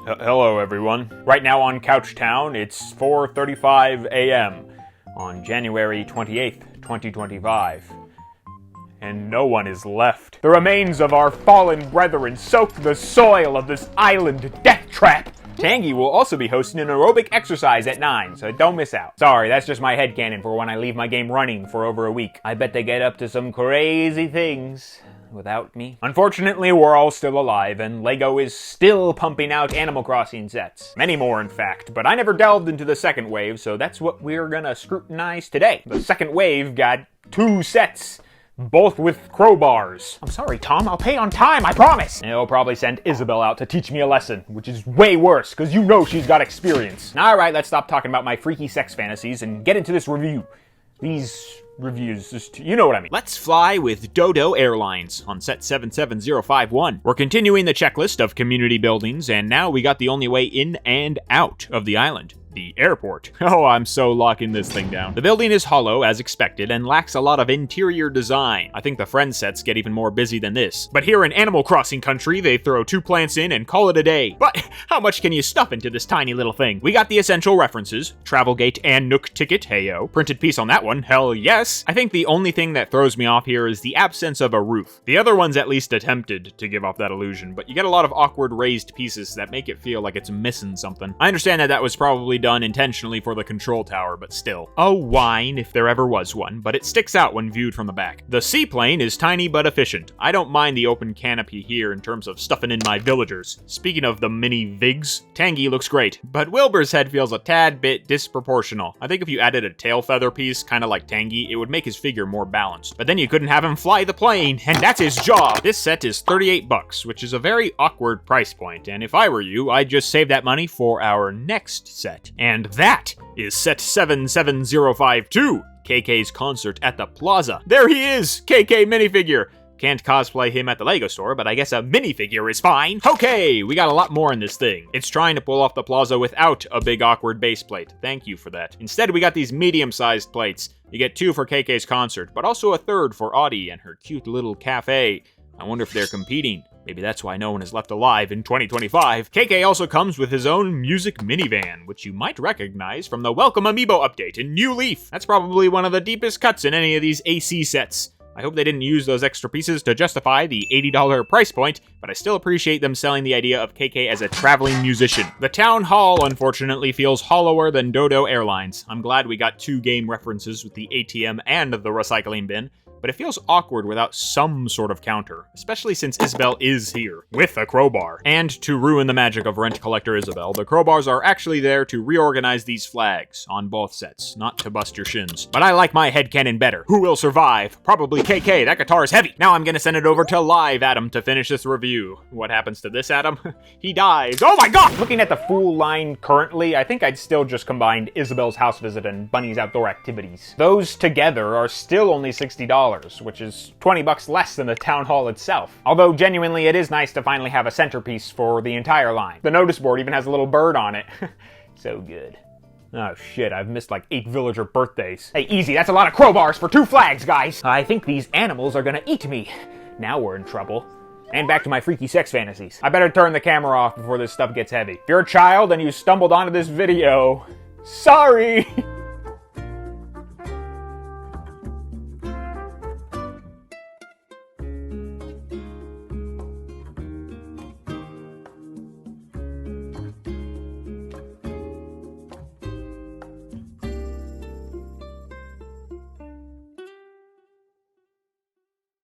Hello, everyone. Right now on Couch Town, it's 4:35 a.m. on January 28th, 2025. And no one is left. The remains of our fallen brethren soak the soil of this island death trap. Tangy will also be hosting an aerobic exercise at 9, so don't miss out. Sorry, that's just my headcanon for when I leave my game running for over a week. I bet they get up to some crazy things without me. Unfortunately, we're all still alive, and LEGO is still pumping out Animal Crossing sets. Many more, in fact, but I never delved into the second wave, so that's what we're gonna scrutinize today. The second wave got 2 sets, both with crowbars. I'm sorry, Tom, I'll pay on time, I promise! They'll probably send Isabel out to teach me a lesson, which is way worse, because you know she's got experience. Alright, let's stop talking about my freaky sex fantasies and get into this review. These reviews, just, you know what I mean. Let's fly with Dodo Airlines on set 77051. We're continuing the checklist of community buildings, and now we got the only way in and out of the island. The airport. Oh, I'm so locking this thing down. The building is hollow, as expected, and lacks a lot of interior design. I think the friend sets get even more busy than this. But here in Animal Crossing country, they throw 2 plants in and call it a day. But how much can you stuff into this tiny little thing? We got the essential references, Travelgate and Nook Ticket, heyo. Printed piece on that one, hell yes. I think the only thing that throws me off here is the absence of a roof. The other ones at least attempted to give off that illusion, but you get a lot of awkward raised pieces that make it feel like it's missing something. I understand that was probably done intentionally for the control tower, but still. A whine if there ever was one, but it sticks out when viewed from the back. The seaplane is tiny but efficient. I don't mind the open canopy here in terms of stuffing in my villagers. Speaking of the mini Vigs, Tangy looks great, but Wilbur's head feels a tad bit disproportional. I think if you added a tail feather piece, kind of like Tangy, it would make his figure more balanced. But then you couldn't have him fly the plane, and that's his job! This set is $38, which is a very awkward price point, and if I were you, I'd just save that money for our next set. And that is set 77052, KKs Concert at the Plaza. There he is, KK minifigure. Can't cosplay him at the LEGO store, but I guess a minifigure is fine. Okay, we got a lot more in this thing. It's trying to pull off the Plaza without a big awkward base plate. Thank you for that. Instead, we got these medium-sized plates. You get 2 for KK's Concert, but also a 3rd for Audie and her cute little cafe. I wonder if they're competing. Maybe that's why no one is left alive in 2025. KK also comes with his own music minivan, which you might recognize from the Welcome Amiibo update in New Leaf. That's probably one of the deepest cuts in any of these AC sets. I hope they didn't use those extra pieces to justify the $80 price point, but I still appreciate them selling the idea of KK as a traveling musician. The town hall, unfortunately, feels hollower than Dodo Airlines. I'm glad we got 2 game references with the ATM and the recycling bin, but it feels awkward without some sort of counter, especially since Isabel is here, with a crowbar. And to ruin the magic of Rent Collector Isabel, the crowbars are actually there to reorganize these flags on both sets, not to bust your shins. But I like my headcanon better. Who will survive? Probably KK, that guitar is heavy! Now I'm gonna send it over to Live Adam to finish this review. What happens to this Adam? He dies. Oh my god! Looking at the full line currently, I think I'd still just combine Isabel's house visit and Bunny's outdoor activities. Those together are still only $60. Which is $20 less than the town hall itself. Although genuinely it is nice to finally have a centerpiece for the entire line. The notice board even has a little bird on it. So good. Oh shit, I've missed like 8 villager birthdays. Hey, easy, that's a lot of crowbars for 2 flags, guys! I think these animals are gonna eat me. Now we're in trouble. And back to my freaky sex fantasies. I better turn the camera off before this stuff gets heavy. If you're a child and you stumbled onto this video, sorry!